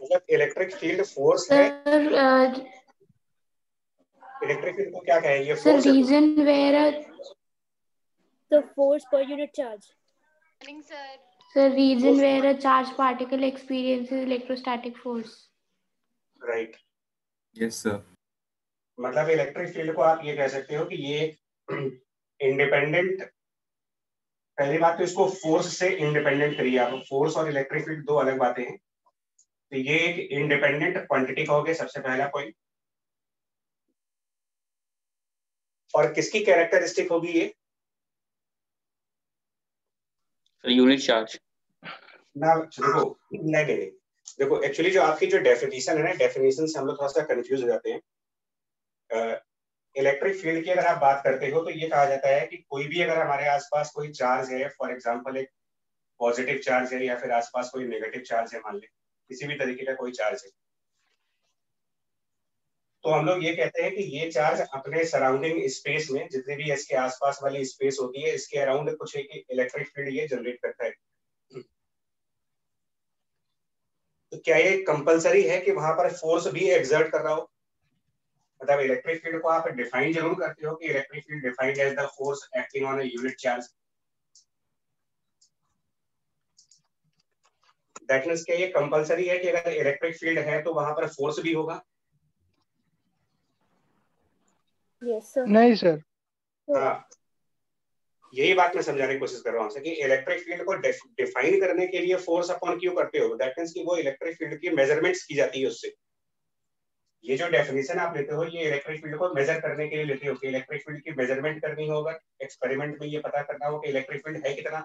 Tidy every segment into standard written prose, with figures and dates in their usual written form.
मतलब electric field force है, sir electric field को क्या कहेंगे, सर फोर्स है। Region where The force per unit charge. sir region where a charged particle experiences electrostatic force. Right. Yes sir. मतलब electric field को आप ये कह सकते हो कि ये इंडिपेंडेंट, पहली बात तो इसको फोर्स से इंडिपेंडेंट करिए आप, फोर्स और इलेक्ट्रिक फील्ड दो अलग बातें हैं। तो ये एक इंडिपेंडेंट क्वांटिटी कहोगे, सबसे पहला पॉइंट। और किसकी कैरेक्टरिस्टिक होगी ये? यूनिट चार्ज ना देखो, नहीं, देखो एक्चुअली जो आपकी जो डेफिनेशन है ना, डेफिनेशन से हम लोग थोड़ा सा कंफ्यूज हो जाते हैं। इलेक्ट्रिक फील्ड की अगर आप बात करते हो तो ये कहा जाता है कि कोई भी अगर हमारे आसपास कोई चार्ज है, फॉर एग्जांपल एक पॉजिटिव चार्ज है या फिर आसपास कोई नेगेटिव चार्ज है, मान ले किसी भी तरीके का कोई चार्ज है, तो हम लोग ये कहते हैं कि ये चार्ज अपने सराउंडिंग स्पेस में, जितने भी इसके आसपास वाली स्पेस होती है, इसके अराउंड कुछ एक इलेक्ट्रिक फील्ड ये जनरेट करता है। तो क्या ये कंपलसरी है कि वहां पर फोर्स भी एक्सर्ट कर रहा हो? मतलब इलेक्ट्रिक फील्ड को आप डिफाइन जरूर करते हो कि electric field defined as the force acting on a unit charge. That means कि ये कंपलसरी है कि अगर इलेक्ट्रिक फील्ड है तो वहां पर फोर्स भी होगा? Yes, sir. नहीं सर। हाँ, यही बात मैं समझाने की कोशिश कर रहा हूँ कि इलेक्ट्रिक फील्ड को डिफाइन करने के लिए फोर्स अपॉन क्यों करते हो? दैट मींस कि वो इलेक्ट्रिक फील्ड की मेजरमेंट्स की जाती है उससे। ये जो डेफिनेशन आप लेते हो ये इलेक्ट्रिक फील्ड को मेजर करने के लिए लेते हो कि इलेक्ट्रिक फील्ड की मेजरमेंट करनी होगा, एक्सपेरिमेंट में ये पता करना हो कि इलेक्ट्रिक फील्ड है कितना,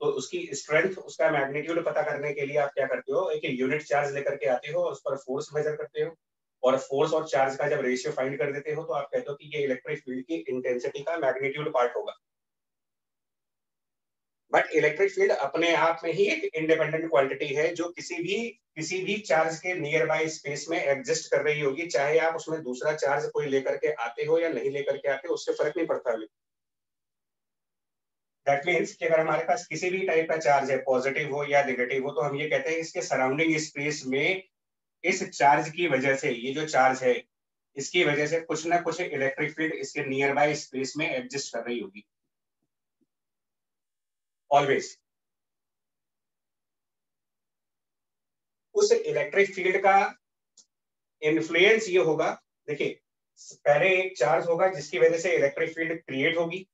तो उसकी स्ट्रेंथ, उसका मैग्नीट्यूड पता करने के लिए आप क्या करते हो, एक यूनिट चार्ज लेकर के आते हो, उस पर फोर्स मेजर करते हो, और फोर्स और चार्ज का जब रेशियो फाइंड कर देते हो तो आप कहते हो कि ये इलेक्ट्रिक फील्ड की इंटेंसिटी का मैग्नीट्यूड पार्ट होगा। बट इलेक्ट्रिक फील्ड अपने आप में ही एक इंडिपेंडेंट क्वांटिटी है जो किसी भी चार्ज के नियर बाय स्पेस में एग्जिस्ट कर रही होगी, चाहे आप उसमें दूसरा चार्ज कोई लेकर के आते हो या नहीं लेकर के आते हो, उससे फर्क नहीं पड़ता अभी। दैट मीन्स कि अगर हमारे पास किसी भी टाइप का चार्ज है, पॉजिटिव हो या नेगेटिव हो, तो हम ये कहते हैं इसके सराउंडिंग स्पेस में इस चार्ज की वजह से, ये जो चार्ज है इसकी वजह से कुछ ना कुछ इलेक्ट्रिक फील्ड इसके नियर बाय स्पेस में एग्जिस्ट कर रही होगी ऑलवेज। उस इलेक्ट्रिक फील्ड का इन्फ्लुएंस ये होगा, देखिए पहले एक चार्ज होगा जिसकी वजह से इलेक्ट्रिक फील्ड क्रिएट होगी,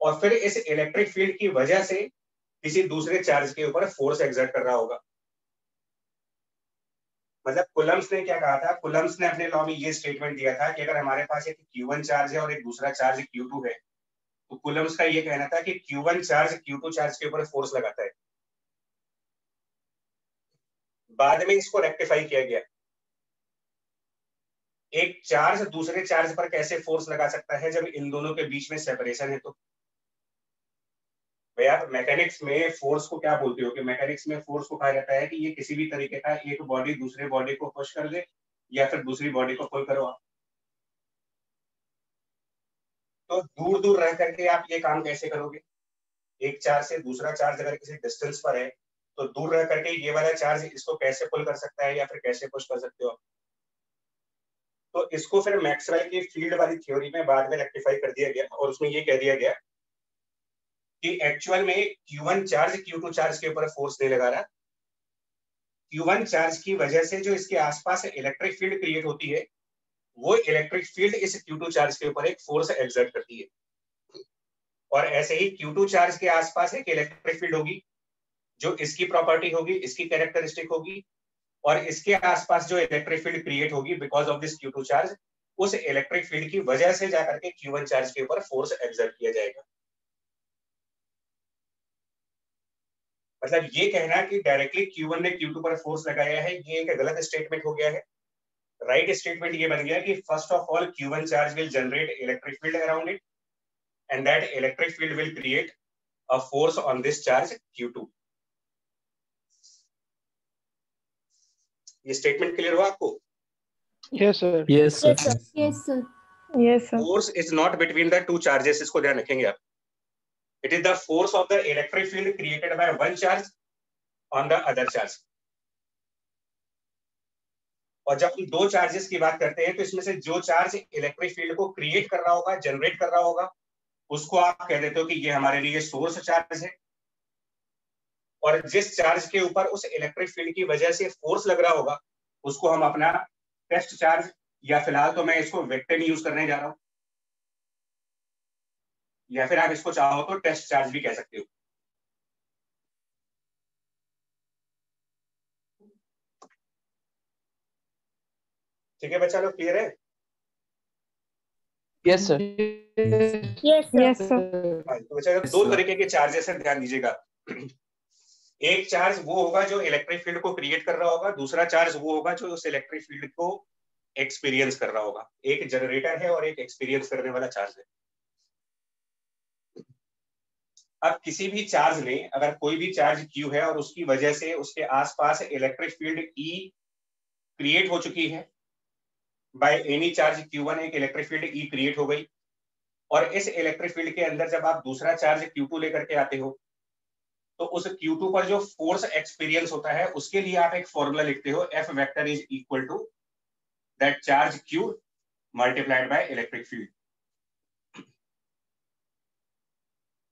और फिर इस इलेक्ट्रिक फील्ड की वजह से किसी दूसरे चार्ज के ऊपर फोर्स एक्सर्ट कर रहा होगा। मतलब कुलम्स ने क्या कहा था, कुलम्स ने अपने लॉ में ये स्टेटमेंट दिया था कि अगर हमारे पास एक Q1 चार्ज है और एक दूसरा चार्ज Q2 है, तो कुलम्स का ये कहना था कि Q1 चार्ज Q2 चार्ज के ऊपर फोर्स लगाता है। बाद में इसको रेक्टिफाई किया गया, एक चार्ज दूसरे चार्ज पर कैसे फोर्स लगा सकता है जब इन दोनों के बीच में सेपरेशन है? तो भैया मैकेनिक्स में फोर्स को क्या बोलते हो कि मैकेनिक्स में फोर्स को कहा जाता है कि ये किसी भी तरीके का एक बॉडी दूसरे बॉडी को पुश कर दे या फिर दूसरी बॉडी को पुल करो आप। तो दूर दूर रह करके आप ये काम कैसे करोगे? एक चार्ज से दूसरा चार्ज अगर किसी डिस्टेंस पर है तो दूर रह करके ये वाला चार्ज इसको कैसे पुल कर सकता है या फिर कैसे पुश कर सकते हो आप? तो इसको फिर मैक्सवेल की फील्ड वाली थ्योरी में बाद में रेक्टिफाई कर दिया गया और उसमें ये कह दिया गया कि एक्चुअल में Q1 चार्ज Q2 चार्ज के ऊपर फोर्स नहीं लगा रहा, Q1 चार्ज की वजह से जो इसके आसपास इलेक्ट्रिक फील्ड क्रिएट होती है, वो इलेक्ट्रिक फील्ड इस Q2 चार्ज के ऊपर एक फोर्स एक्सर्ट करती है। और ऐसे ही Q2 चार्ज के आसपास एक इलेक्ट्रिक फील्ड होगी जो इसकी प्रॉपर्टी होगी, इसकी कैरेक्टरिस्टिक होगी, और इसके आसपास जो इलेक्ट्रिक फील्ड क्रिएट होगी because of this Q2 charge, उस इलेक्ट्रिक फील्ड की वजह से जाकर के Q1 चार्ज के ऊपर फोर्स एक्सर्ट किया जाएगा। मतलब ये कहना कि डायरेक्टली Q1 ने Q2 पर फोर्स लगाया है, ये एक गलत स्टेटमेंट हो गया है। राइट स्टेटमेंट ये बन गया कि first of all Q1 charge will generate electric field around it and that electric field will create a force on this charge Q2। ये स्टेटमेंट क्लियर हुआ आपको? Yes sir. Yes Yes, sir. sir. Yes, sir. Yes, sir. Force is not between the two charges, इसको ध्यान रखेंगे आप। It is the force of the electric field created by one charge on the other charge. और जब हम दो charges की बात करते हैं तो इसमें से जो चार्ज इलेक्ट्रिक फील्ड को क्रिएट कर रहा होगा, जनरेट कर रहा होगा, उसको आप कह देते हो कि ये हमारे लिए सोर्स चार्ज है। और जिस चार्ज के ऊपर उस इलेक्ट्रिक फील्ड की वजह से फोर्स लग रहा होगा उसको हम अपना टेस्ट चार्ज, या फिलहाल तो मैं इसको वेक्टर यूज करने जा रहा हूं, या फिर आप इसको चाहो तो टेस्ट चार्ज भी कह सकते हो। ठीक है बच्चा लोग, क्लियर है? Yes, sir. Yes, sir. Yes, sir. तो बच्चा लोग, दो तरीके के चार्जेस हैं, ध्यान दीजिएगा। एक चार्ज वो होगा जो इलेक्ट्रिक फील्ड को क्रिएट कर रहा होगा, दूसरा चार्ज वो होगा जो उस इलेक्ट्रिक फील्ड को एक्सपीरियंस कर रहा होगा। एक जनरेटर है और एक एक्सपीरियंस करने वाला चार्ज है। अब किसी भी चार्ज में अगर कोई भी चार्ज Q है और उसकी वजह से उसके आसपास इलेक्ट्रिक फील्ड E क्रिएट हो चुकी है, बाय एनी चार्ज Q1 एक इलेक्ट्रिक फील्ड E क्रिएट हो गई, और इस इलेक्ट्रिक फील्ड के अंदर जब आप दूसरा चार्ज Q2 लेकर के आते हो तो उस Q2 पर जो फोर्स एक्सपीरियंस होता है उसके लिए आप एक फॉर्मूला लिखते हो, F vector is equal to that charge Q multiplied by electric field.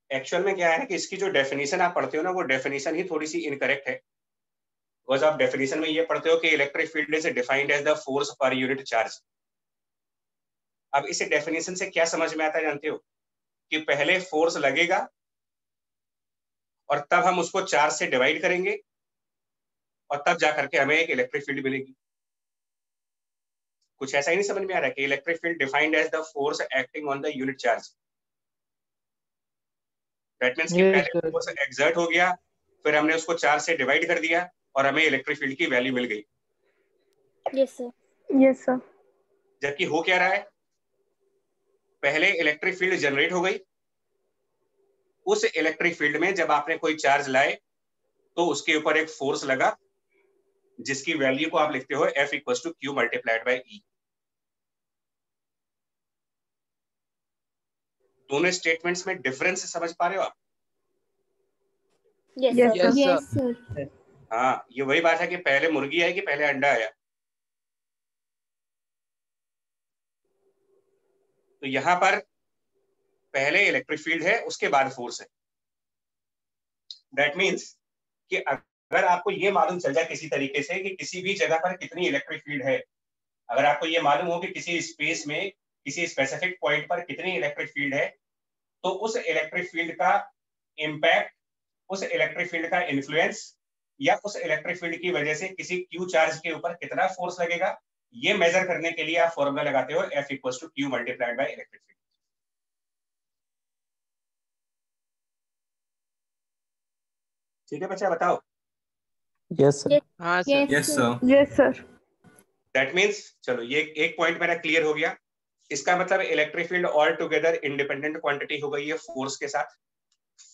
Actual में क्या है कि इसकी जो डेफिनेशन आप पढ़ते हो ना, वो डेफिनेशन ही थोड़ी सी इनकरेक्ट है। बिकॉज आप डेफिनेशन में ये पढ़ते हो कि electric field is defined as the force per unit charge. अब इस डेफिनेशन से क्या समझ में आता है जानते हो? कि पहले फोर्स लगेगा और तब हम उसको चार्ज से डिवाइड करेंगे और तब जाकर के हमें एक इलेक्ट्रिक फील्ड मिलेगी। कुछ ऐसा ही नहीं समझ में आ रहा है कि electric field defined as the force acting on the unit charge. That means कि पहले फोर्स एक्सर्ट हो गया, फिर हमने उसको चार्ज से डिवाइड कर दिया और हमें इलेक्ट्रिक फील्ड की वैल्यू मिल गई। Yes, sir. Yes, sir. जबकि हो क्या रहा है, पहले इलेक्ट्रिक फील्ड जनरेट हो गई, उस इलेक्ट्रिक फील्ड में जब आपने कोई चार्ज लाए तो उसके ऊपर एक फोर्स लगा जिसकी वैल्यू को आप लिखते हो F equal to Q multiplied by E। दोनों स्टेटमेंट्स में डिफरेंस समझ पा रहे हो आप? Yes, Yes, sir. sir. Yes, sir. हाँ, ये वही बात है कि पहले मुर्गी आई कि पहले अंडा आया। तो यहां पर पहले इलेक्ट्रिक फील्ड है, उसके बाद फोर्स है। दैट मीन्स कि अगर आपको ये मालूम चल जाए किसी तरीके से कि किसी भी जगह पर कितनी इलेक्ट्रिक फील्ड है, अगर आपको ये मालूम हो कि किसी स्पेस में किसी स्पेसिफिक पॉइंट पर कितनी इलेक्ट्रिक फील्ड है, तो उस इलेक्ट्रिक फील्ड का इम्पैक्ट, उस इलेक्ट्रिक फील्ड का इन्फ्लुएंस, या उस इलेक्ट्रिक फील्ड की वजह से किसी Q चार्ज के ऊपर कितना फोर्स लगेगा, ये मेजर करने के लिए आप फॉर्मूला लगाते हो F equal to Q multiplied by electric field. ठीक है बच्चा, बताओ। Yes, sir. हाँ Yes, Yes, sir. sir. Yes, sir. That means चलो ये एक पॉइंट मेरा क्लियर हो गया। इसका मतलब electric field all together independent quantity हो गई है फोर्स के साथ।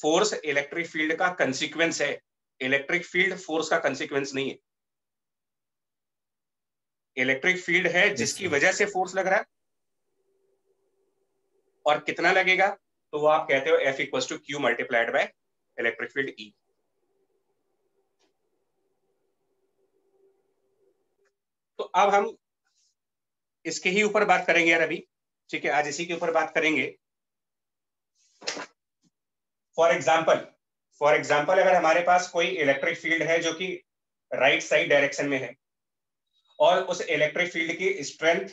फोर्स इलेक्ट्रिक फील्ड का कंसीक्वेंस है, इलेक्ट्रिक फील्ड फोर्स का कंसीक्वेंस नहीं है। इलेक्ट्रिक फील्ड है जिसकी वजह से फोर्स लग रहा है, और कितना लगेगा तो वो आप कहते हो F equal to Q multiplied by electric field E। तो अब हम इसके ही ऊपर बात करेंगे यार अभी, ठीक है, आज इसी के ऊपर बात करेंगे। फॉर एग्जाम्पल अगर हमारे पास कोई इलेक्ट्रिक फील्ड है जो कि राइट साइड डायरेक्शन में है, और उस इलेक्ट्रिक फील्ड की स्ट्रेंथ,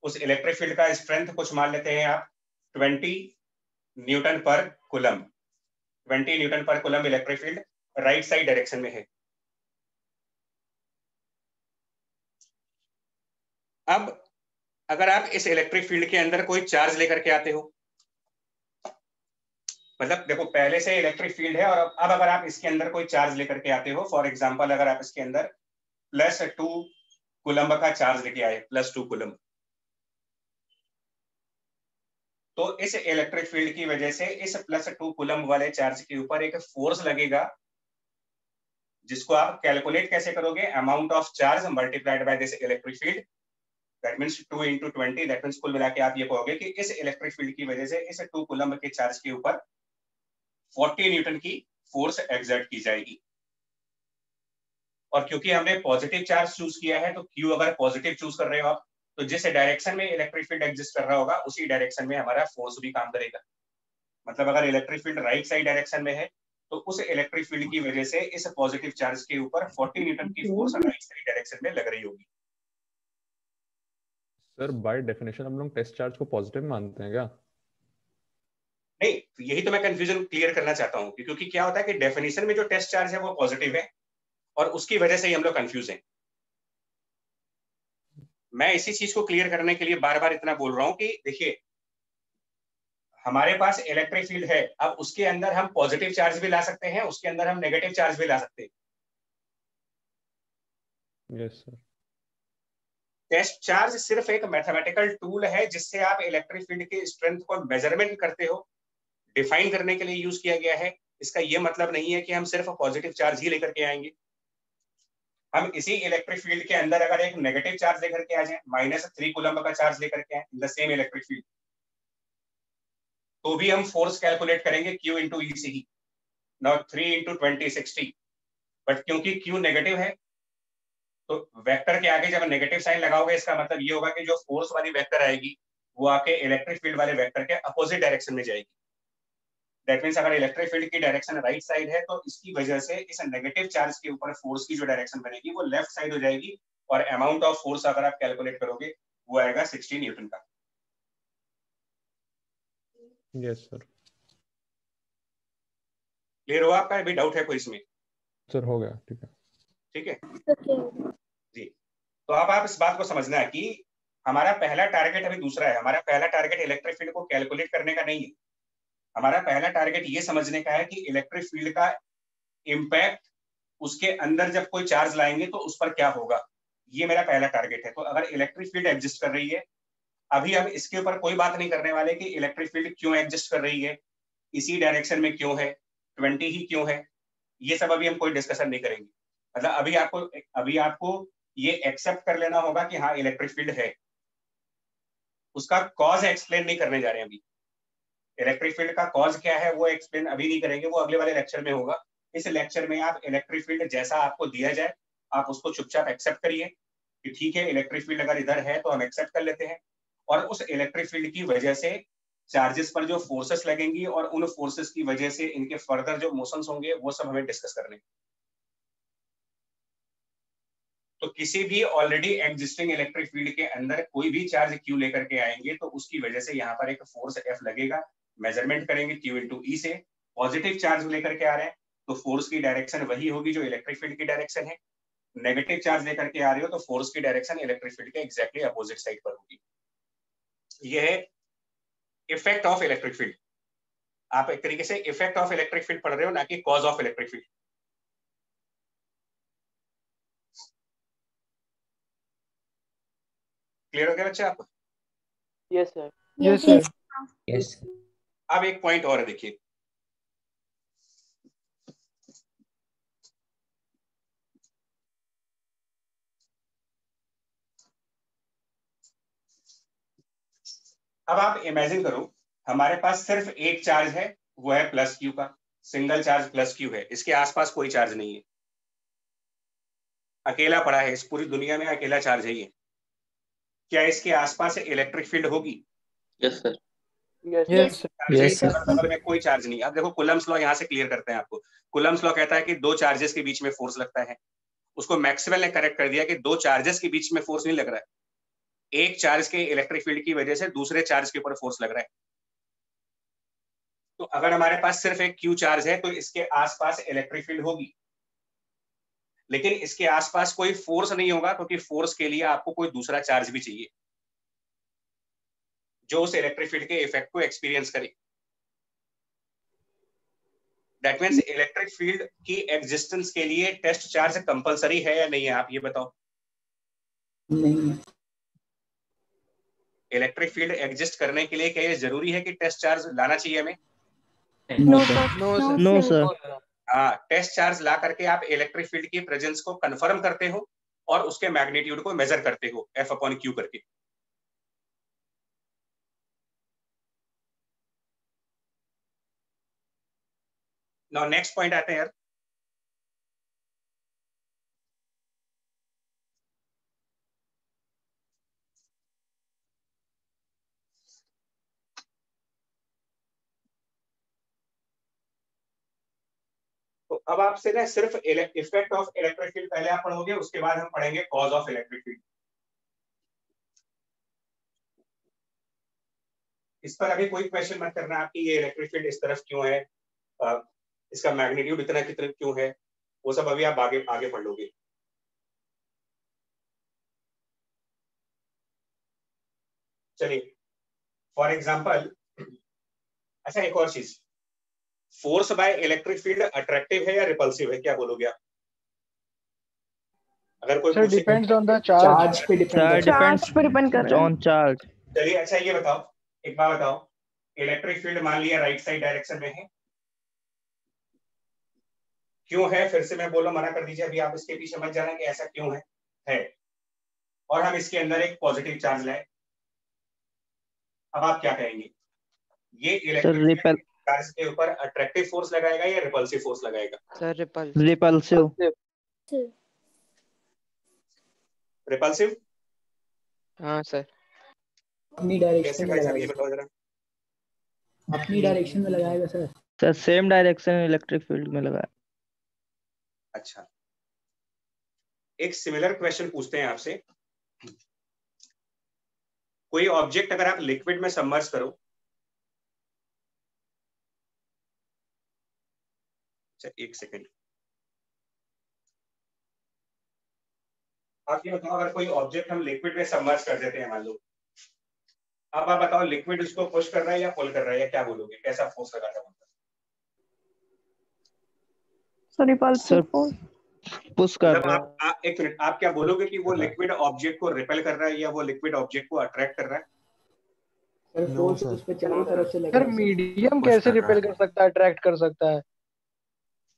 उस इलेक्ट्रिक फील्ड का स्ट्रेंथ कुछ मान लेते हैं आप 20 न्यूटन पर कूलम। 20 न्यूटन पर coulomb electric field right side direction में है। अब अगर आप इस इलेक्ट्रिक फील्ड के अंदर कोई चार्ज लेकर के आते हो, मतलब देखो पहले से इलेक्ट्रिक फील्ड है और अब अगर आप इसके अंदर कोई चार्ज लेकर के आते हो, फॉर एग्जांपल अगर आप इसके अंदर +2 कूलम्ब का चार्ज लेके आए, +2 कूलम्ब, तो इस इलेक्ट्रिक फील्ड की वजह से इस +2 कूलम्ब वाले चार्ज के ऊपर एक फोर्स लगेगा, जिसको आप कैलकुलेट कैसे करोगे, amount of charge multiplied by this electric field, that means 2 × 20। That means कुल मिला के आप ये कहोगे कि इस इलेक्ट्रिक फील्ड की वजह से इस 2 कूलम्ब के चार्ज के ऊपर 40 न्यूटन की फोर्स एक्सर्ट की जाएगी। और क्योंकि हमने पॉजिटिव चार्ज चूज किया है तो क्यू अगर पॉजिटिव चूज कर रहे हो आप, तो जिस डायरेक्शन में इलेक्ट्रिक फील्ड एग्जिस्ट कर रहा होगा उसी डायरेक्शन में हमारा फोर्स भी काम करेगा। मतलब अगर electric field right side direction में है तो उस इलेक्ट्रिक फील्ड की वजह से इस पॉजिटिव चार्ज के ऊपर 40 न्यूटन की फोर्स राइट साइड डायरेक्शन में लग रही होगी। सर बाय डेफिनेशन हम लोग टेस्ट चार्ज को पॉजिटिव मानते हैं क्या? नहीं, यही तो मैं कंफ्यूजन क्लियर करना चाहता हूँ, क्योंकि क्या होता है कि डेफिनेशन में जो टेस्ट चार्ज है वो पॉजिटिव है और उसकी वजह से ही हम लोग कंफ्यूज हैं। मैं इसी चीज को क्लियर करने के लिए बार बार इतना बोल रहा हूँ कि देखिए, हमारे पास इलेक्ट्रिक फील्ड है, अब उसके अंदर हम पॉजिटिव चार्ज भी ला सकते हैं, उसके अंदर हम नेगेटिव चार्ज भी ला सकते हैं। Yes sir. टेस्ट चार्ज सिर्फ एक मैथमेटिकल टूल है जिससे आप इलेक्ट्रिक फील्ड के स्ट्रेंथ को मेजरमेंट करते हो, डिफाइन करने के लिए यूज किया गया है। इसका यह मतलब नहीं है कि हम सिर्फ पॉजिटिव चार्ज ही लेकर के आएंगे। हम इसी इलेक्ट्रिक फील्ड के अंदर अगर एक नेगेटिव चार्ज लेकर के आ जाए, -3 कूलम्ब का चार्ज लेकर के आए in the same electric field, तो भी हम फोर्स कैलकुलेट करेंगे Q इंटू ई से ही, नॉट 3 इंटू 20 60। बट क्योंकि Q नेगेटिव है तो वेक्टर के आगे जब नेगेटिव साइन लगाओगे इसका मतलब ये होगा कि जो फोर्स वाली वेक्टर आएगी वो आपके इलेक्ट्रिक फील्ड वाले वेक्टर के अपोजिट डायरेक्शन में जाएगी। दैट मींस अगर इलेक्ट्रिक फील्ड की डायरेक्शन राइट साइड है तो इसकी वजह से इस नेगेटिव चार्ज के ऊपर फोर्स की जो डायरेक्शन बनेगी वो लेफ्ट साइड हो जाएगी और अमाउंट ऑफ फोर्स अगर आप कैलकुलेट करोगे वो आएगा 60 न्यूटन का। Yes sir. क्लियर हुआ आपका? अभी डाउट है कोई इसमें? सर हो गया, ठीक है। ठीक है Okay. जी। तो अब आप इस बात को समझना है कि हमारा पहला टारगेट अभी दूसरा है। हमारा पहला टारगेट इलेक्ट्रिक फील्ड को कैलकुलेट करने का नहीं है, हमारा पहला टारगेट ये समझने का है कि इलेक्ट्रिक फील्ड का इम्पैक्ट उसके अंदर जब कोई चार्ज लाएंगे तो उस पर क्या होगा, ये मेरा पहला टारगेट है। तो अगर इलेक्ट्रिक फील्ड एग्जिस्ट कर रही है, अभी हम इसके ऊपर कोई बात नहीं करने वाले कि इलेक्ट्रिक फील्ड क्यों एग्जिस्ट कर रही है, इसी डायरेक्शन में क्यों है, 20 ही क्यों है, ये सब अभी हम कोई डिस्कशन नहीं करेंगे। मतलब अभी आपको ये एक्सेप्ट कर लेना होगा कि हाँ इलेक्ट्रिक फील्ड है, उसका कॉज एक्सप्लेन नहीं करने जा रहे हैं अभी। इलेक्ट्रिक फील्ड का कॉज क्या है वो एक्सप्लेन अभी नहीं करेंगे, वो अगले वाले लेक्चर में होगा। इस लेक्चर में आप इलेक्ट्रिक फील्ड जैसा आपको दिया जाए आप उसको चुपचाप एक्सेप्ट करिए कि ठीक है इलेक्ट्रिक फील्ड अगर इधर है तो हम एक्सेप्ट कर लेते हैं, और उस इलेक्ट्रिक फील्ड की वजह से चार्जेस पर जो फोर्सेस लगेंगी और उन फोर्सेस की वजह से इनके फर्दर जो मोशंस होंगे वो सब हमें डिस्कस करने। तो किसी भी ऑलरेडी एग्जिस्टिंग इलेक्ट्रिक फील्ड के अंदर कोई भी चार्ज Q लेकर के आएंगे तो उसकी वजह से यहाँ पर एक फोर्स F लगेगा, मेजरमेंट करेंगे Q इंटू ई से। पॉजिटिव चार्ज लेकर के आ रहे हैं तो फोर्स की डायरेक्शन वही होगी जो इलेक्ट्रिक फील्ड की डायरेक्शन है। नेगेटिव चार्ज लेकर के आ रहे हो तो फोर्स की डायरेक्शन इलेक्ट्रिक फील्ड के एग्जैक्टली अपोजिट साइड पर होगी। यह है इफेक्ट ऑफ इलेक्ट्रिक फील्ड। आप एक तरीके से इफेक्ट ऑफ इलेक्ट्रिक फील्ड पढ़ रहे हो, ना कि cause of electric field. Clear हो गया बच्चे आपको? Yes sir. Yes, sir. Yes. अब एक पॉइंट और देखिए, अब आप इमेजिन करो हमारे पास सिर्फ एक चार्ज है, वो है प्लस Q का, सिंगल चार्ज प्लस Q है, इसके आसपास कोई चार्ज नहीं है, अकेला पड़ा है, इस पूरी दुनिया में अकेला चार्ज है ये। क्या इसके आसपास इलेक्ट्रिक फील्ड होगी? Yes, sir. Yes Yes, sir. Yes, sir. बगल में कोई चार्ज नहीं। अब देखो कुलम्स लॉ यहाँ से क्लियर करते हैं आपको। कुलम्स लॉ कहता है कि दो चार्जेस के बीच में फोर्स लगता है, उसको मैक्सवेल ने करेक्ट कर दिया कि दो चार्जेस के बीच में फोर्स नहीं लग रहा है, एक चार्ज के इलेक्ट्रिक फील्ड की वजह से दूसरे चार्ज के ऊपर फोर्स लग रहा है। तो अगर हमारे पास सिर्फ एक Q चार्ज है तो इसके आसपास इलेक्ट्रिक फील्ड होगी, लेकिन इसके आसपास कोई फोर्स नहीं होगा, क्योंकि फोर्स के लिए आपको कोई दूसरा चार्ज भी चाहिए जो उस इलेक्ट्रिक फील्ड के इफेक्ट को एक्सपीरियंस करे। दैट मींस इलेक्ट्रिक फील्ड की एग्जिस्टेंस के लिए टेस्ट चार्ज कंपलसरी है या नहीं है, आप ये बताओ। नहीं। इलेक्ट्रिक फील्ड एग्जिस्ट करने के लिए क्या ये जरूरी है कि टेस्ट चार्ज लाना चाहिए हमें? No, sir. No sir. No, sir. हाँ, टेस्ट चार्ज ला करके आप इलेक्ट्रिक फील्ड की प्रेजेंस को कंफर्म करते हो और उसके मैग्नीट्यूड को मेजर करते हो F/Q करके। नाउ नेक्स्ट पॉइंट आते हैं यार। अब आपसे ना सिर्फ इफेक्ट ऑफ इलेक्ट्रिक फील्ड पहले आप पढ़ोगे, उसके बाद हम पढ़ेंगे कॉज ऑफ इलेक्ट्रिक फील्ड। इस पर अभी कोई क्वेश्चन मत करना आपकी ये इलेक्ट्रिक फील्ड इस तरफ क्यों है, इसका मैग्नीट्यूड इतना कितना क्यों है, वो सब अभी आप आगे आगे पढ़ लोगे। चलिए फॉर एग्जांपल, अच्छा एक और चीज, force by electric field attractive है या रिपल्सिव है, क्या बोलोगे आप? अगर कोई sir depends on the charge पे डिपेंड चार्ज पे डिपेंड कर रहा है। On charge. चलिए अच्छा ये बताओ, एक बात बताओ, इलेक्ट्रिक फील्ड मान लिया राइट साइड डायरेक्शन में है, क्यों है? फिर से मैं बोलो, मना कर दीजिए, अभी आप इसके पीछे मत जाना कि ऐसा क्यों है। और हम इसके अंदर एक पॉजिटिव चार्ज लाए, अब आप क्या कहेंगे? ये इलेक्ट्रिक फील्ड चार्ज के ऊपर अट्रैक्टिव फोर्स लगाएगा या रिपल्सिव फोर्स लगाएगा? Sir repulsive. रिपल्सिव? हाँ सर। अपनी कैसे डायरेक्शन में भाई साहब, ये लगाएगा, बताओ जरा। अपनी डायरेक्शन में लगाएगा sir. Sir same direction electric field में लगा। अच्छा, एक सिमिलर क्वेश्चन पूछते हैं आपसे। कोई ऑब्जेक्ट अगर आप लिक्विड में सबमर्ज करो, अच्छा एक सेकेंड, आप ये बताओ, अगर कोई ऑब्जेक्ट हम लिक्विड में सबमर्ज कर देते हैं मान लो, अब आप बताओ लिक्विड उसको पुश कर रहा है या पुल कर रहा है, या क्या बोलोगे, कैसा फोर्स लगा रहा है? Sorry repulsive force. पुश कर मतलब रहा है। आप एक मिनट, आप क्या बोलोगे कि वो लिक्विड ऑब्जेक्ट को रिपेल कर रहा है या वो लिक्विड ऑब्जेक्ट को अट्रैक्ट कर रहा है? सर फोर्स उस पे चारों तरफ से सर लगेगा। मीडियम कैसे रिपेल कर सकता है, अट्रैक्ट कर सकता है?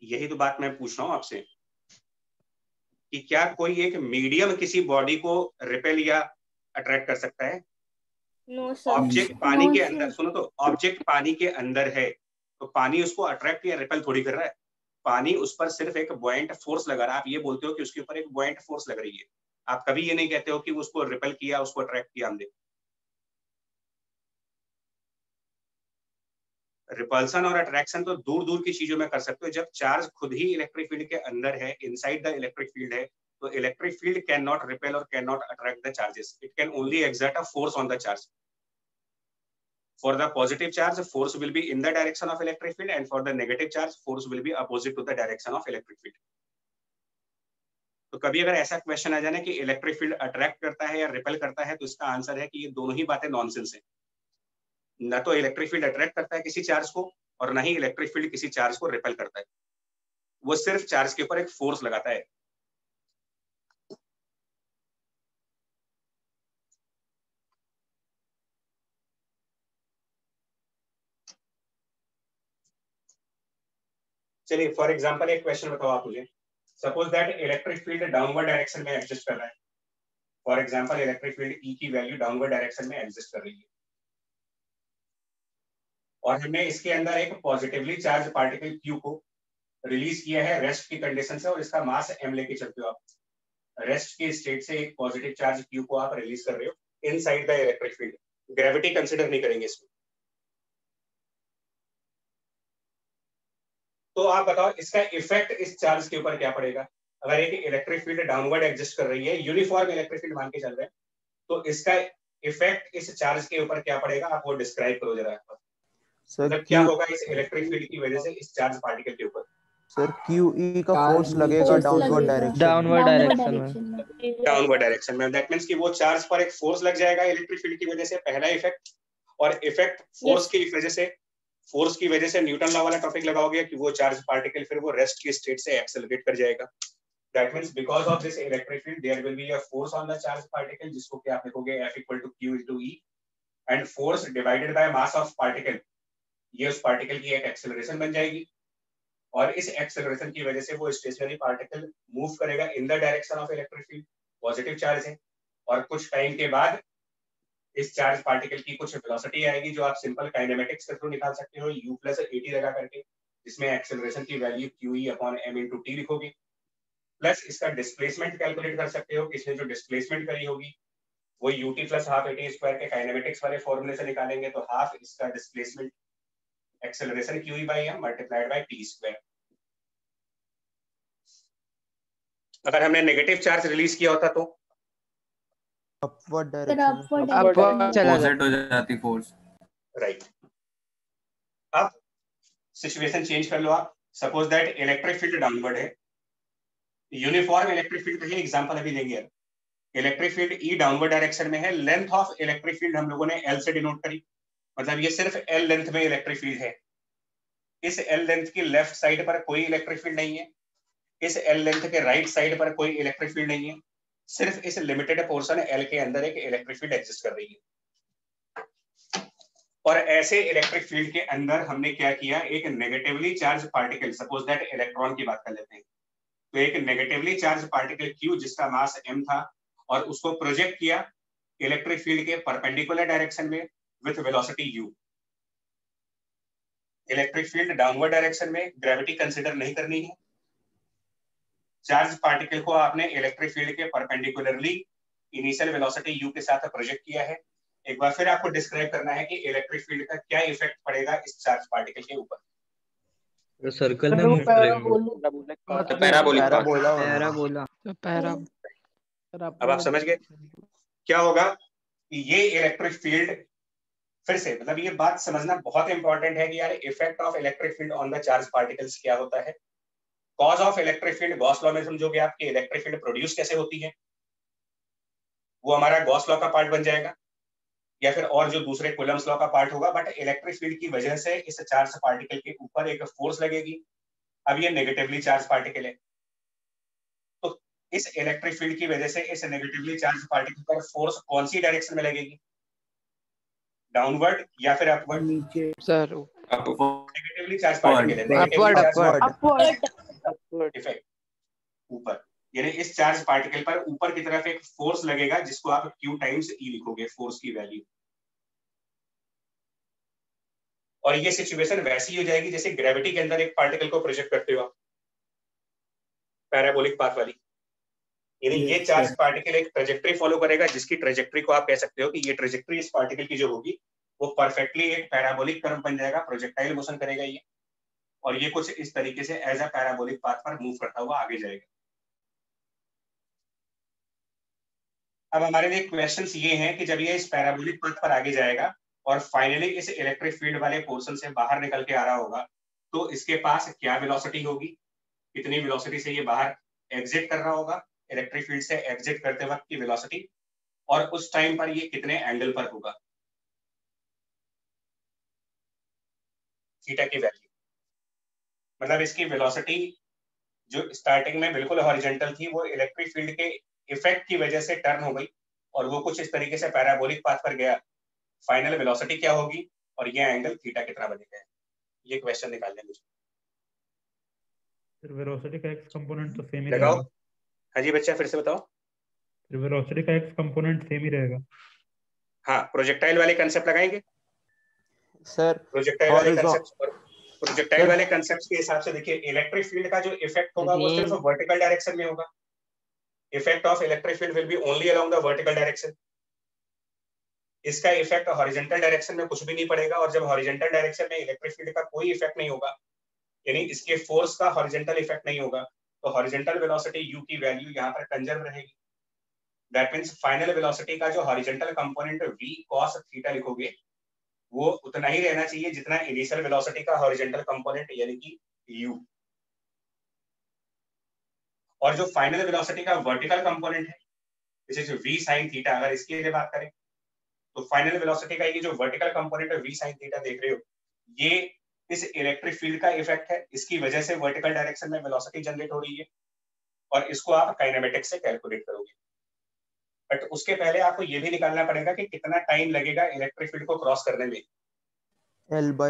यही तो बात मैं पूछ रहा हूँ आपसे कि क्या कोई एक मीडियम किसी बॉडी को रिपेल या अट्रैक्ट कर सकता है? No sir. ऑब्जेक्ट पानी के अंदर, सुनो तो, ऑब्जेक्ट पानी के अंदर है तो पानी उसको अट्रैक्ट या रिपेल थोड़ी कर रहा है, पानी उस पर सिर्फ एक बॉयंट फोर्स लगा रहा है। आप ये बोलते हो कि उसके ऊपर एक बॉयंट फोर्स लग रही है, आप कभी ये नहीं कहते हो कि उसको रिपेल किया, उसको अट्रैक्ट किया हमने। रिपल्सन और अट्रैक्शन तो दूर दूर की चीजों में कर सकते हो, जब चार्ज खुद ही इलेक्ट्रिक फील्ड के अंदर है, इनसाइड द इलेक्ट्रिक फील्ड है, तो electric field can not repel और can not attract the charges, it can only exert a force on the charge. For the positive charge, force will be in the direction of electric field, and for the negative charge, force will be opposite to the direction of electric field. तो कभी अगर ऐसा question आ जाए कि electric field attract करता है या repel करता है, तो इसका आंसर है कि ये दोनों ही बातें नॉनसेंस है। न तो इलेक्ट्रिक फील्ड अट्रैक्ट करता है किसी चार्ज को, और ना ही इलेक्ट्रिक फील्ड किसी चार्ज को रिपेल करता है, वो सिर्फ चार्ज के ऊपर एक फोर्स लगाता है। चलिए फॉर एग्जांपल एक क्वेश्चन बताओ आप मुझे, suppose that electric field downward direction में एग्जिस्ट कर रहा है। For example electric field E की वैल्यू डाउनवर्ड डायरेक्शन में एग्जिस्ट कर रही है, और हमने इसके अंदर एक पॉजिटिवली चार्ज पार्टिकल क्यू को रिलीज किया है रेस्ट की कंडीशन से, और इसका मास m लेके चलते हो आप। रेस्ट की स्टेट से एक पॉजिटिव चार्ज क्यू को आप रिलीज कर रहे हो inside the electric field, gravity consider नहीं करेंगे इसमें। तो आप बताओ इसका इफेक्ट इस चार्ज के ऊपर क्या पड़ेगा? अगर एक इलेक्ट्रिक फील्ड डाउनवर्ड एग्जिस्ट कर रही है, यूनिफॉर्म इलेक्ट्रिक फील्ड मान के चल रहे हैं, तो इसका इफेक्ट इस चार्ज के ऊपर क्या पड़ेगा, आप वो डिस्क्राइब करो जरा। मतलब क्या होगा इस इलेक्ट्रिक फील्ड की वजह से इस चार्ज पार्टिकल के ऊपर? सर QE का फोर्स लगेगा डाउनवर्ड डायरेक्शन डाउनवर्ड डायरेक्शन में। दैट मींस कि वो चार्ज पर एक फोर्स लग जाएगा इलेक्ट्रिक फील्ड की वजह से, पहला इफेक्ट। और इफेक्ट फोर्स की वजह से न्यूटन लॉ वाला टॉपिक लगाओगे कि वो चार्ज पार्टिकल फिर वो रेस्ट की स्टेट से एक्सेलरेट कर जाएगा। That means because of this electric field there will be a force on the charge particle, जिसको कि आप लिखोगे F = Q × E, and force divided by mass of particle, ये उस पार्टिकल की एक एक्सेलरेशन बन जाएगी। और इस एक्सेलरेशन की वजह से वो स्टेशनरी पार्टिकल मूव करेगा in the direction of electric field, positive charge है। और कुछ टाइम के बाद इस चार्ज पार्टिकल की कुछ वेलोसिटी आएगी, जो आप सिंपल काइनेमेटिक्स के थ्रू निकाल सकते हो, u + at लगा करके, जिसमें एक्सेलरेशन की वैल्यू QE/m × t लिखोगे, प्लस इसका डिस्प्लेसमेंट कैलकुलेट कर सकते हो कि इसने जो डिस्प्लेसमेंट करी होगी वो ut + ½ at² के काइनेमेटिक्स वाले फॉर्मूले से निकालेंगे, तो हाफ इसका डिस्प्लेसमेंट एक्सेलरेशन QE/m × t²। अगर हमने नेगेटिव चार्ज रिलीज किया होता तो अपवर्ड सर डायरेक्शन अपवर्ड चला ऑपोजिट हो जाती फोर्स। राइट। अब सिचुएशन चेंज कर लो आप, suppose that electric field downward है, यूनिफॉर्म इलेक्ट्रिक फील्ड का ही एग्जांपल अभी लेंगे। Electric field E downward direction में है, लेंथ ऑफ इलेक्ट्रिक फील्ड हम लोगों ने एल से डिनोट करी, मतलब ये सिर्फ एल लेंथ में इलेक्ट्रिक फील्ड है। इस एल लेंथ की लेफ्ट साइड पर कोई इलेक्ट्रिक फील्ड नहीं है, इस एल लेंथ के राइट साइड पर कोई इलेक्ट्रिक फील्ड नहीं है, सिर्फ इस लिमिटेड पोर्शन एल के अंदर एक इलेक्ट्रिक फील्ड एग्जिस्ट कर रही है। और ऐसे इलेक्ट्रिक फील्ड के अंदर हमने क्या किया, एक negatively charge particle, suppose that electron की बात कर लेते हैं, तो एक नेगेटिवली चार्ज पार्टिकल क्यू जिसका मास m था, और उसको प्रोजेक्ट किया इलेक्ट्रिक फील्ड के परपेंडिकुलर डायरेक्शन में with velocity u। Electric field downward direction में, ग्रेविटी कंसीडर नहीं करनी है, चार्ज पार्टिकल को आपने इलेक्ट्रिक फील्ड के परपेंडिकुलरली इनिशियल वेलोसिटी u के साथ प्रोजेक्ट किया है। एक बार फिर आपको डिस्क्राइब करना है कि इलेक्ट्रिक फील्ड का क्या इफेक्ट पड़ेगा इस चार्ज पार्टिकल के ऊपर। सर्कल में मूव करेगा, पैरा। अब आप समझ गए क्या होगा कि ये इलेक्ट्रिक फील्ड, फिर से मतलब ये बात समझना बहुत इंपॉर्टेंट है कि यार effect of electric field on the charge particles क्या होता है। Cause of electric field, Gauss law में समझोगे आप कि इलेक्ट्रिक फील्ड प्रोड्यूस कैसे होती है, वो हमारा गॉस लॉ का पार्ट बन जाएगा, या फिर और जो दूसरे कूलम्स लॉ का पार्ट होगा। बट इलेक्ट्रिक फील्ड की वजह से इस चार्ज पार्टिकल के ऊपर एक फोर्स लगेगी। अब ये नेगेटिवली चार्ज पार्टिकल है, तो इस इलेक्ट्रिक फील्ड की वजह से इस नेगेटिवली चार्ज पार्टिकल पर फोर्स कौन सी डायरेक्शन में लगेगी, डाउनवर्ड या फिर अपवर्ड? नीचे सर नेगेटिवली चार्ज पार्टिकल है, अपवर्ड इफेक्ट ऊपर, यानी इस चार्ज पार्टिकल पर ऊपर की तरफ एक फोर्स लगेगा जिसको आप Q टाइम्स E लिखोगे, फोर्स की वैल्यू। और ये सिचुएशन वैसी हो जाएगी जैसे ग्रेविटी के अंदर एक पार्टिकल को प्रोजेक्ट करते हो आप, पैराबोलिक पाथ वाली। यानी ये चार्ज पार्टिकल एक ट्रेजेक्टरी फॉलो करेगा जिसकी ट्रेजेक्टरी को आप कह सकते हो कि ये ट्रेजेक्टरी इस पार्टिकल की जो होगी वो परफेक्टली एक पैराबोलिक कर्व बन जाएगा, प्रोजेक्टाइल मोशन करेगा ये, और ये कुछ इस तरीके से एज अ पैराबोलिक पाथ पर मूव करता हुआ आगे जाएगा। अब हमारे लिए क्वेश्चंस ये हैं कि जब ये इस पैराबोलिक पाथ पर आगे जाएगा और फाइनली इस इलेक्ट्रिक फील्ड वाले पोर्शन से बाहर निकल के आ रहा होगा, तो इसके पास क्या वेलोसिटी होगी, कितनी वेलोसिटी से ये बाहर एग्जिट कर रहा होगा, इलेक्ट्रिक फील्ड से एग्जिट करते वक्त की वेलोसिटी, और उस टाइम पर ये कितने एंगल पर होगा, थीटा की वैल्यू। मतलब इसकी वेलोसिटी जो स्टार्टिंग में बिल्कुल हॉरिजॉन्टल थी वो इलेक्ट्रिक फील्ड के इफेक्ट की वजह से टर्न हो गई और वो कुछ इस तरीके से पैराबोलिक पाथ पर गया। फाइनल वेलोसिटी क्या होगी और ये एंगल थीटा कितना बनेगा, ये क्वेश्चन निकालने मुझे। वेलोसिटी का एक्स कंपोनेंट तो सेम ही लगाओ। रहेगा। हाँ जी बच्चा, फिर से बताओ। वेलोसिटी का एक्स कंपोनेंट सेम ही रहेगा। हाँ, प्रोजेक्टाइल वाले कंसेप्ट लगाएंगे सर। प्रोजेक्टाइल वाले कंसेप्ट, और प्रोजेक्टाइल वाले कंसेप्ट के हिसाब से देखिए इलेक्ट्रिक फील्ड का जो इफेक्ट होगा वो सिर्फ वर्टिकल डायरेक्शन में होगा। Effect of electric field will be only along the vertical direction. इसका इफेक्ट हॉरिजॉन्टल डायरेक्शन में कुछ भी नहीं पड़ेगा, और जब हॉरिजॉन्टल डायरेक्शन में इलेक्ट्रिक फील्ड का कोई इफेक्ट नहीं होगा, यानी इसके फोर्स का हॉरिजॉन्टल इफेक्ट नहीं होगा, तो हॉरिजॉन्टल वेलोसिटी u की वैल्यू यहाँ पर कंजर्व रहेगी। दैट मींस फाइनल वेलोसिटी का जो horizontal component v cos theta लिखोगे वो उतना ही रहना चाहिए जितना इनिशियल वेलोसिटी का हॉरिजॉन्टल कंपोनेंट यानी कि u। और जो फाइनल वेलोसिटी का वर्टिकल कंपोनेंट है this is v sin theta, अगर इसके लिए बात करें तो फाइनल वेलोसिटी का ये जो वर्टिकल कंपोनेंट है v sin थीटा देख रहे हो, ये इस इलेक्ट्रिक फील्ड का इफेक्ट है, इसकी वजह से वर्टिकल डायरेक्शन में वेलोसिटी जनरेट हो रही है, और इसको आप काइनेमेटिक्स से कैलकुलेट करोगे। बट उसके पहले आपको ये भी निकालना पड़ेगा कि कितना टाइम लगेगा इलेक्ट्रिक फील्ड को क्रॉस करने में। L by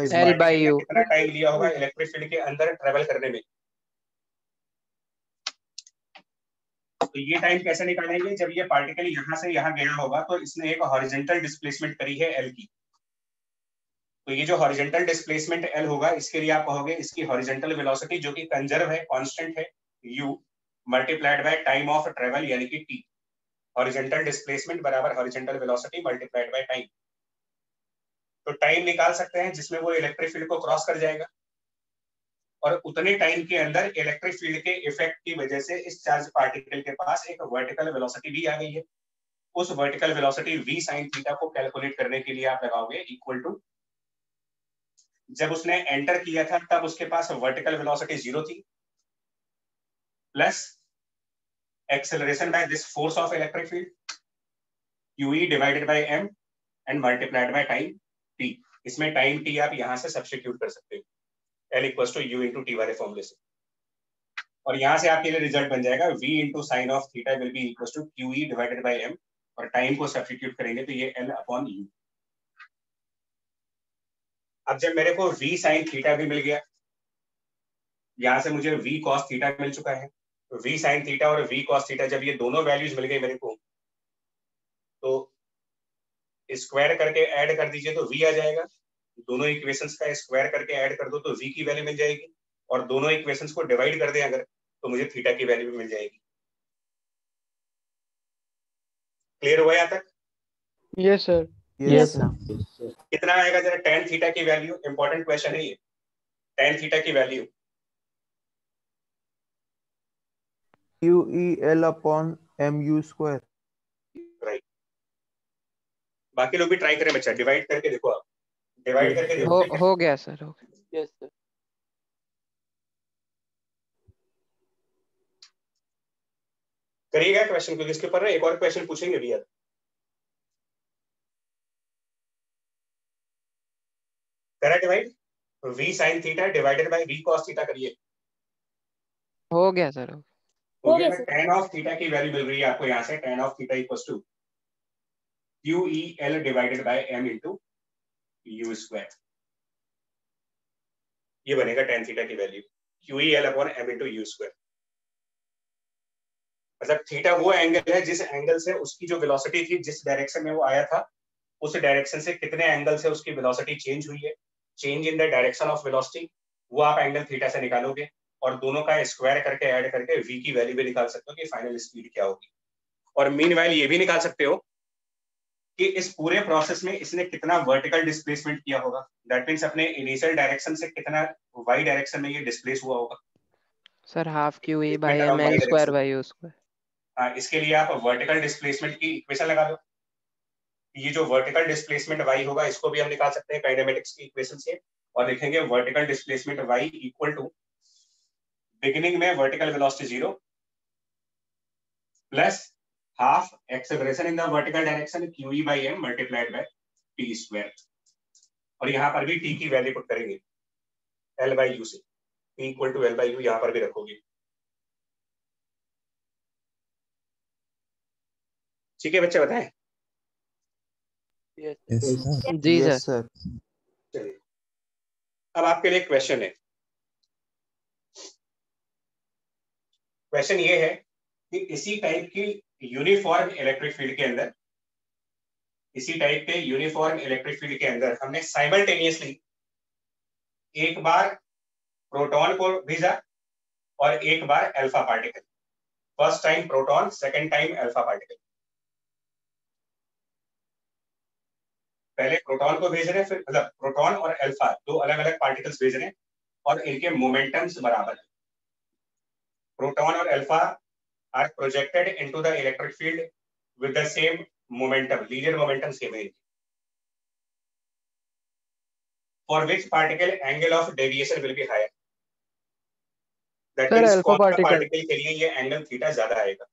U कितना टाइम लिया होगा इलेक्ट्रिक फील्ड के अंदर ट्रेवल करने में। तो ये टाइम कैसे निकालेंगे, जब ये पार्टिकल यहाँ से यहाँ गया होगा तो इसने एक हॉरिजॉन्टल डिस्प्लेसमेंट करी है L की, तो ये जो हॉरिजॉन्टल डिस्प्लेसमेंट L होगा इसके लिए आप कहोगे इसकी हॉरिजॉन्टल वेलोसिटी जो कि कंजर्व है, कांस्टेंट है u multiplied by time of travel यानी कि t। हॉरिजॉन्टल डिस्प्लेसमेंट बराबर horizontal velocity multiplied by time. तो टाइम निकाल सकते हैं जिसमें वो इलेक्ट्रिक फील्ड को क्रॉस कर जाएगा। और उतने टाइम के अंदर इलेक्ट्रिक फील्ड के इफेक्ट की वजह से इस चार्ज पार्टिकल के पास एक वर्टिकल वेलोसिटी भी आ गई है। उस vertical velocity v sin theta को कैलकुलेट करने के लिए आप लगाओगे इक्वल टू, जब उसने एंटर किया था तब उसके पास वर्टिकल वेलोसिटी 0 थी, plus acceleration by this force of electric field QE divided by m and multiplied by time t। इसमें टाइम t आप यहां से सब्स्टिट्यूट कर सकते हो L equals to U into T वाले फॉर्मूले से, और यहां से आपके लिए रिजल्ट बन जाएगा v into sine of theta will be equals to QE divided by m, और टाइम को सब्स्टिट्यूट करेंगे तो ये L अपॉन U। अब जब मेरे को v sin थीटा भी मिल गया, यहां से मुझे v cos थीटा मिल चुका है, तो v sin थीटा और v cos थीटा जब ये दोनों वैल्यूज मिल गई मेरे को, तो स्क्वायर करके ऐड कर दीजिए तो v आ जाएगा। दोनों इक्वेशंस का स्क्वायर करके ऐड कर दो तो v की वैल्यू मिल जाएगी, और दोनों इक्वेशंस को डिवाइड कर दें अगर तो मुझे थीटा की वैल्यू भी मिल जाएगी। क्लियर हुआ यहाँ तक? Yes sir. यस कितना आएगा जरा tan थीटा की वैल्यू? इंपॉर्टेंट क्वेश्चन है ये। tan थीटा की value QEL upon MU square. Right. बाकी लोग भी ट्राई करें बच्चा, डिवाइड करके देखो, आप डिवाइड करके देखो। हो गया सर, हो गया। Yes sir. करिएगा क्वेश्चन, क्योंकि इसके ऊपर एक और क्वेश्चन पूछेंगे भी यार। करा divide, v sin theta divided by v cos theta करिए। हो गया सर, हो गया। tan ऑफ थीटा की वैल्यू मिल रही है आपको यहाँ से, tan of theta equals to QEL divided by m into U square. ये बनेगा tan थीटा की value QEL upon m into U square. मतलब थीटा वो एंगल है जिस एंगल से उसकी जो वेलोसिटी थी, जिस डायरेक्शन में वो आया था, उस डायरेक्शन से कितने एंगल से उसकी वेलोसिटी चेंज हुई है, change in the direction of velocity, वो आप एंगल थीटा से निकालोगे, और दोनों का स्क्वायर करके ऐड करके v की वैल्यू भी निकाल सकते हो कि फाइनल स्पीड क्या होगी। और मीनवाइल ये भी निकाल सकते हो कि इस पूरे प्रोसेस में इसने कितना वर्टिकल डिस्प्लेसमेंट किया होगा। दैट मींस अपने इनिशियल डायरेक्शन से कितना y डायरेक्शन में ये डिस्प्लेस हुआ होगा sir. Half QE by m L square by U square. इसके लिए आप वर्टिकल डिस्प्लेसमेंट की इक्वेशन लगा लो। ये जो वर्टिकल डिस्प्लेसमेंट y होगा इसको भी हम निकाल सकते हैं काइनेमेटिक्स की इक्वेशन से, और लिखेंगे vertical displacement y equal to beginning में vertical velocity 0 plus half acceleration in the vertical direction QE by m multiplied by t square, और यहाँ पर भी t की वैल्यू पुट करेंगे L बाय U से, t equal to L bye U यहाँ पर भी रखोगे। ठीक है बच्चे, बताएं? जी सर। चलिए, अब आपके लिए क्वेश्चन है। क्वेश्चन ये है कि इसी टाइप की यूनिफॉर्म इलेक्ट्रिक फील्ड के अंदर, इसी टाइप के यूनिफॉर्म इलेक्ट्रिक फील्ड के अंदर हमने साइमल्टेनियसली एक बार प्रोटॉन को भेजा और एक बार alpha particle. First time proton, second time alpha particle. पहले प्रोटॉन को भेज रहे हैं, फिर मतलब प्रोटॉन और अल्फा दो अलग अलग पार्टिकल्स भेज रहे हैं और इनके मोमेंटम्स बराबर है। प्रोटॉन और alpha are projected into the electric field with the same momentum, linear momentum same है। For which particle angle of deviation will be higher. That means alpha particle के लिए ये एंगल थीटा ज्यादा आएगा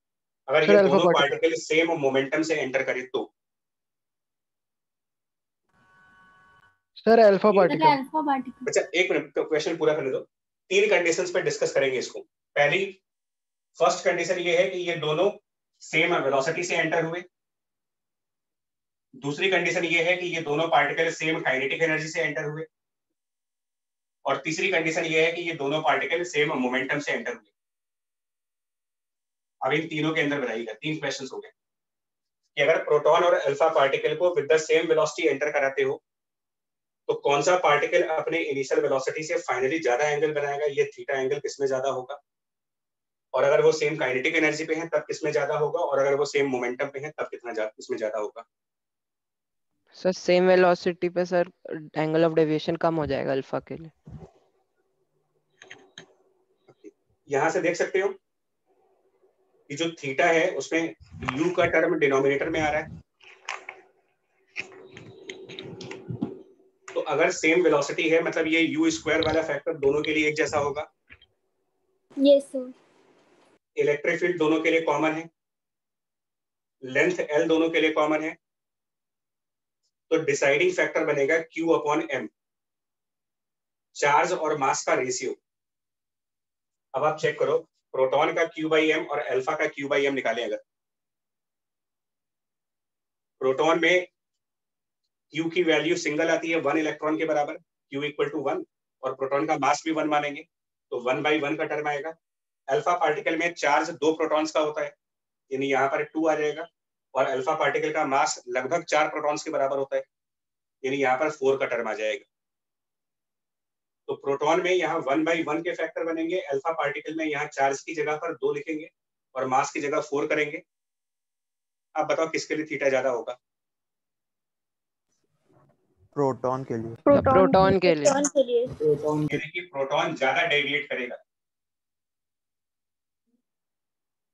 अगर ये दोनों पार्टिकल सेम मोमेंटम से एंटर करें तो। Sir alpha particle. अच्छा एक मिनट, क्वेश्चन पूरा करने दो। तीन कंडीशंस पे डिस्कस करेंगे इसको। पहली फर्स्ट कंडीशन ये है कि ये दोनों सेम वेलोसिटी से एंटर हुए। दूसरी कंडीशन ये है कि ये दोनों पार्टिकल सेम काइनेटिक एनर्जी से एंटर हुए। और तीसरी कंडीशन ये है कि ये दोनों पार्टिकल सेम मोमेंटम से एंटर हुए। अब इन तीनों के अंदर बनाइएगा, तीन क्वेश्चंस हो गए कि अगर प्रोटॉन और अल्फा पार्टिकल को with the same velocity enter कराते हो तो कौन सा पार्टिकल अपने इनिशियल वेलोसिटी से फाइनली ज्यादा एंगल बनाएगा, ये थीटा एंगल किसमें ज्यादा होगा। और अगर वो सेम काइनेटिक एनर्जी पे है तब किसमें ज्यादा होगा, और अगर वो सेम मोमेंटम पे है तब किसमें ज्यादा होगा। सर सेम वेलोसिटी पे सर एंगल ऑफ डेविएशन कम हो जाएगा अल्फा के लिए। यहां से देख सकते हो कि जो थीटा है उसमें u का टर्म डिनोमिनेटर में आ रहा है। तो अगर सेम वेलोसिटी है मतलब ये u स्क्वायर वाला फैक्टर दोनों के लिए एक जैसा होगा। Yes sir. इलेक्ट्रिक फील्ड दोनों के लिए कॉमन है, लेंथ l दोनों के लिए कॉमन है, तो डिसाइडिंग फैक्टर बनेगा q अपॉन m, चार्ज और मास का रेशियो। अब आप चेक करो, प्रोटॉन का q बाई एम और अल्फा का q बाई एम निकालें। अगर प्रोटॉन में q की वैल्यू सिंगल आती है 1 इलेक्ट्रॉन के बराबर, q इक्वल टू 1, और प्रोटॉन का मास भी 1 मानेंगे तो 1 बाई 1 का टर्म आएगा। अल्फा पार्टिकल में चार्ज 2 प्रोटॉन्स का होता है, यानी यहाँ पर 2 आ जाएगा, और अल्फा पार्टिकल का मास लगभग 4 प्रोटॉन्स के बराबर होता है, यानी यहाँ पर 4 का टर्म आ जाएगा। तो प्रोटॉन में यहाँ 1 बाई 1 के फैक्टर बनेंगे, अल्फा पार्टिकल में यहाँ चार्ज की जगह पर 2 लिखेंगे और मास की जगह 4 करेंगे। अब बताओ किसके लिए थीटा ज्यादा होगा? प्रोटॉन के लिए। प्रोटॉन के लिए। यानी कि प्रोटॉन ज्यादा डेविएट करेगा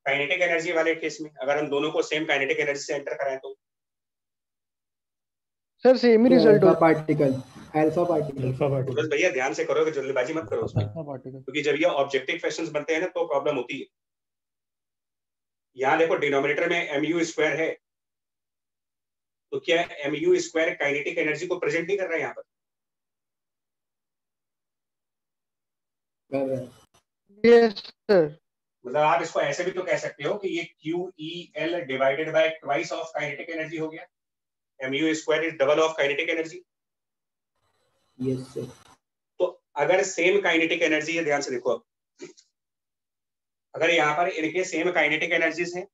काइनेटिक एनर्जी वाले केस में। अगर हम दोनों को सेम काइनेटिक एनर्जी से एंटर कराएं तो सर सेम ही रिजल्ट अल्फा पार्टिकल बस भैया ध्यान से करो, जल्दबाजी मत करो उसमें, क्योंकि जब ये ऑब्जेक्टिव क्वेश्चंस बनते हैं ना तो प्रॉब्लम होती है। यहाँ देखो डिनोमिनेटर में mu स्क्वायर है, तो क्या mu स्क्वायर काइनेटिक एनर्जी को प्रेजेंट नहीं कर रहा है यहाँ पर? Yes sir. मतलब आप इसको ऐसे भी तो कह सकते हो कि ये QEL divided bye twice of kinetic energy हो गया। mu square is double of kinetic energy. Yes sir. तो अगर सेम काइनेटिक एनर्जी है, ध्यान से देखो, अब अगर यहाँ पर इनके सेम काइनेटिक एनर्जीज हैं,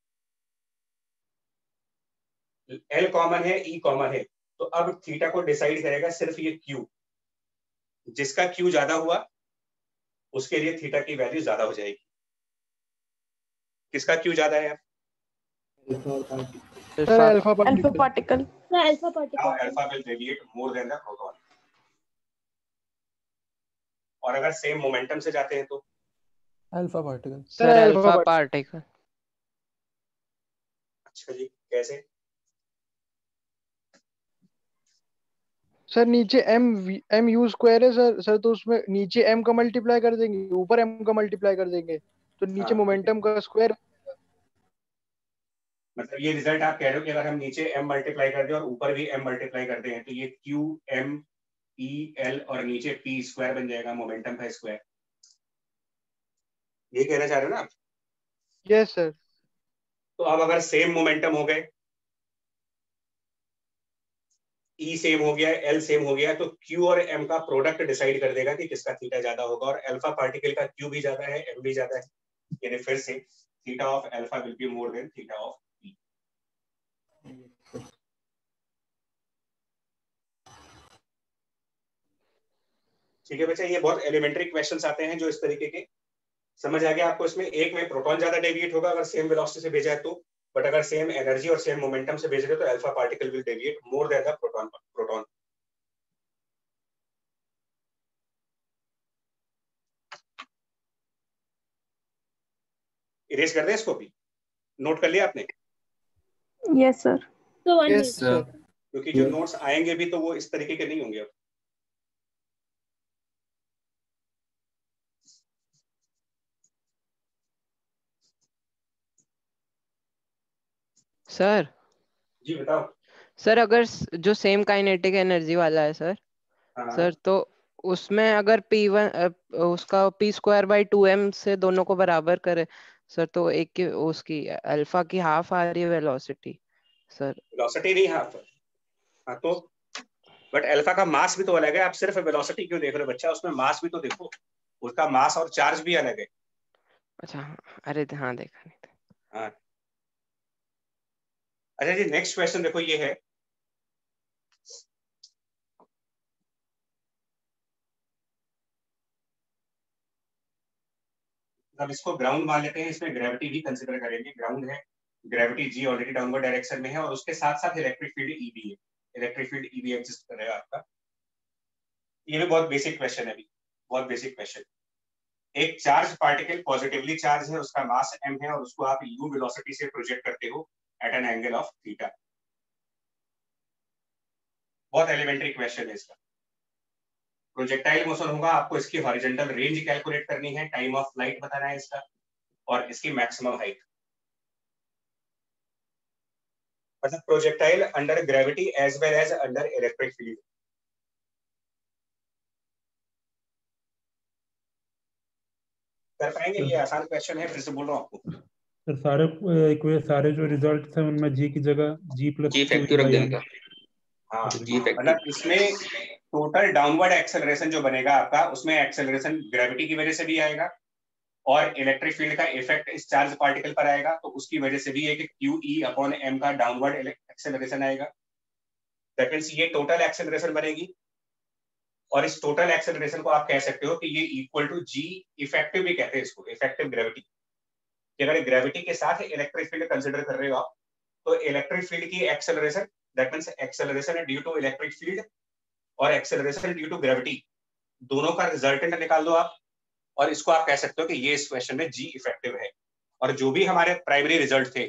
L कॉमन है, E कॉमन है, तो अब थीटा को डिसाइड करेगा सिर्फ ये Q। जिसका Q ज्यादा हुआ उसके लिए थीटा की वैल्यू ज्यादा हो जाएगी। किसका Q ज्यादा है? Alpha particle. Alpha will deviate more than the proton. और अगर सेम मोमेंटम से जाते हैं तो alpha particle. Sir alpha particle. अच्छा जी, कैसे? सर नीचे m u स्क्वायर है सर तो उसमें नीचे m का मल्टीप्लाई कर देंगे, ऊपर m का मल्टीप्लाई कर देंगे, तो नीचे मोमेंटम का स्क्वायर। मतलब ये रिजल्ट आप कह रहे हो कि अगर हम नीचे m मल्टीप्लाई कर दें और ऊपर भी m मल्टीप्लाई करते हैं तो ये q m e l और नीचे p स्क्वायर बन जाएगा, मोमेंटम का स्क्वायर। ये कहना चाह रहे हो ना आप? Yes sir. तो अब अगर सेम मोमेंटम हो गए, E सेम हो गया, L सेम हो गया, तो Q और M का प्रोडक्ट डिसाइड कर देगा कि किसका थीटा ज्यादा होगा। और अल्फा पार्टिकल का Q भी ज्यादा है, M भी ज्यादा है, यानी फिर से theta of alpha will be more than theta of P। ठीक है बच्चा, ये बहुत एलिमेंट्री क्वेश्चंस आते हैं जो इस तरीके के। समझ आ गया आपको? इसमें एक में प्रोटॉन ज्यादा डेविएट होगा अगर सेम वेलोसिटी से भेजा है तो, बट अगर सेम एनर्जी और सेम मोमेंटम से भेज रहे हो तो alpha particle will deviate more than the proton. Erase कर दें इसको भी? नोट कर लिया आपने? Yes sir. Yes sir. क्योंकि जो नोट्स आएंगे भी तो वो इस तरीके के नहीं होंगे। अब सर जी बताओ। सर अगर जो सेम काइनेटिक एनर्जी वाला है सर, सर तो उसमें अगर P1 उसका P स्क्वायर बाई 2m से दोनों को बराबर करे सर, तो एक की उसकी अल्फा की हाफ आ रही है वेलोसिटी सर। वेलोसिटी नहीं हाफ। हाँ तो बट अल्फा का मास भी तो अलग है। आप सिर्फ वेलोसिटी क्यों देख रहे हो बच्चा? उसमें मास भी तो देखो, उसका मास और चार्ज भी अलग है। अच्छा अरे हाँ देखा नहीं था। हाँ अच्छा जी, नेक्स्ट क्वेश्चन देखो, ये है अब इसको ग्राउंड मान लेते हैं, इसमें ग्रेविटी भी कंसिडर करेंगे। ग्राउंड है, gravity G already downward direction में है और उसके साथ साथ इलेक्ट्रिक फील्ड ई भी है। इलेक्ट्रिक फील्ड ई भी एग्जिस्ट कर रहा है आपका। ये भी बहुत बेसिक क्वेश्चन है, अभी बहुत बेसिक क्वेश्चन। एक चार्ज पार्टिकल पॉजिटिवली चार्ज है, उसका मास m है और उसको आप u वेलोसिटी से प्रोजेक्ट करते हो at an angle of theta. बहुत एलिमेंट्री क्वेश्चन है इसका। प्रोजेक्टाइल मोशन होगा, आपको इसकी हॉरिजॉन्टल रेंज कैलकुलेट करनी है, टाइम ऑफ फ्लाइट बताना है इसका, और इसकी मैक्सिमम हाइट। मतलब projectile under gravity as well as under electric field. कर पाएंगे? ये आसान क्वेश्चन है, फिर से बोल रहा हूँ आपको। सर सारे जो रिजल्ट है उनमें जी की जगह जी प्लस जी फैक्टर रख देने का। हाँ, जी फैक्टर। मतलब इसमें टोटल डाउनवर्ड एक्सेलरेशन जो बनेगा आपका, उसमें एक्सेलरेशन ग्रेविटी की वजह से भी आएगा और इलेक्ट्रिक फील्ड का इफेक्ट इस चार्ज पार्टिकल पर आएगा, तो उसकी वजह से भी एक QE अपॉन m का डाउनवर्ड एक्सेलरेशन आएगा। दैट मींस ये टोटल एक्सेलरेशन बनेगी, और इस टोटल एक्सेलरेशन को आप कह सकते हो कि ये इक्वल टू जी इफेक्टिव भी कहते हैं इसको, इफेक्टिव ग्रेविटी। अगर ग्रेविटी के साथ इलेक्ट्रिक फील्ड कंसिडर कर रहे हो आप, तो इलेक्ट्रिक फील्ड की acceleration, that means acceleration due to electric field और एक्सेलरेशन ड्यू टू ग्रेविटी, दोनों का रिजल्टेंट निकाल दो आप, और इसको आप कह सकते हो कि ये इस क्वेश्चन में जी इफेक्टिव है। और जो भी हमारे प्राइमरी रिजल्ट थे,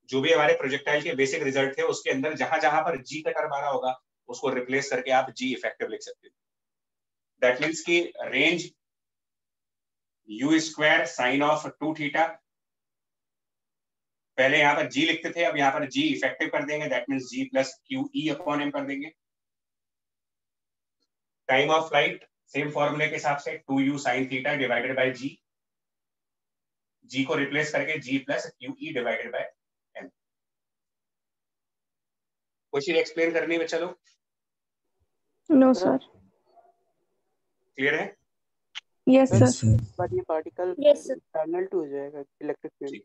जो भी हमारे प्रोजेक्टाइल के बेसिक रिजल्ट थे, उसके अंदर जहां जहां पर जी का टर्म आ रहा होगा उसको रिप्लेस करके आप जी इफेक्टिव लिख सकते हो। दैट मीन्स की range u square sine of 2 theta, पहले यहाँ पर जी लिखते थे, अब यहाँ पर जी इफेक्टिव कर देंगे, that means g plus QE upon m कर देंगे। टाइम ऑफ फ्लाइट सेम फॉर्मूले के हिसाब से 2u sine theta divided by G, G को रिप्लेस करके G plus QE divided by m। कुछ चीज एक्सप्लेन करनी है चलो? No sir. क्लियर है? Yes sir. बट ये particle yes sir. Parallel to हो जाएगा इलेक्ट्रिक फील्ड।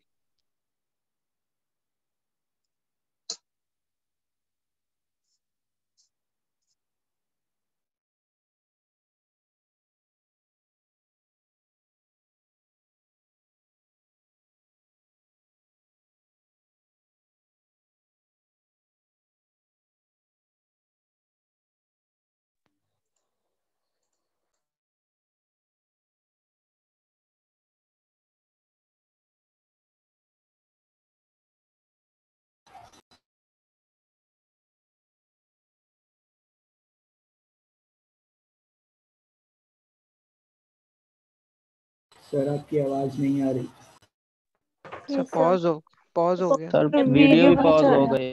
सर आपकी आवाज नहीं आ रही। सर पॉज हो गया। सर वीडियो भी पॉज हो गई।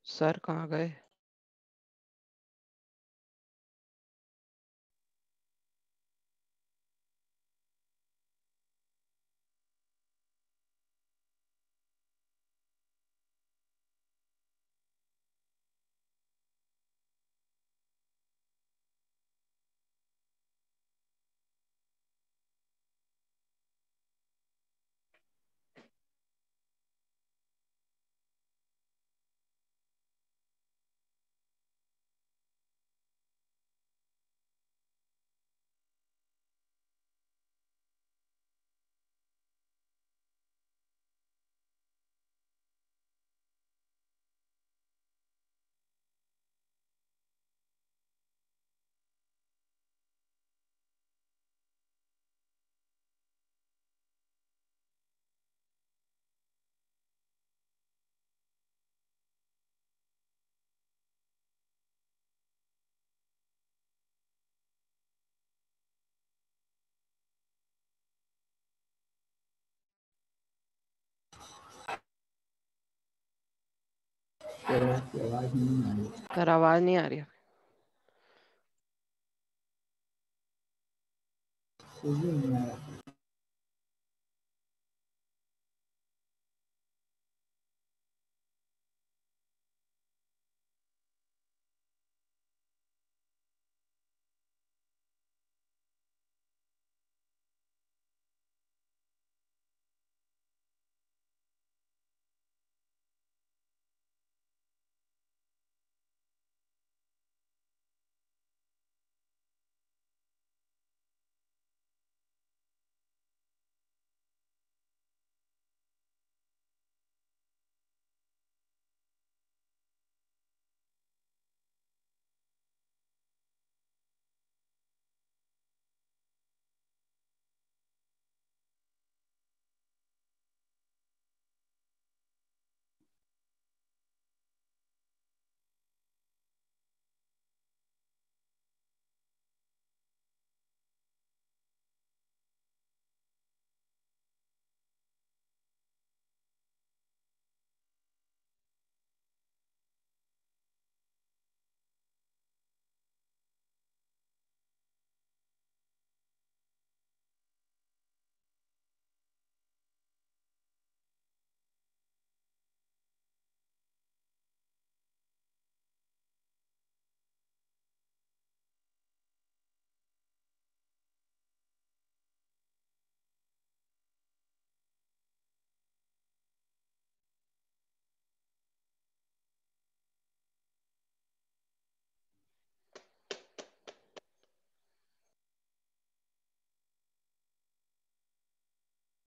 सर कहाँ गए? सर आपकी आवाज नहीं आ रही। सर आवाज नहीं आ रही है। सुन नहीं आ रहा।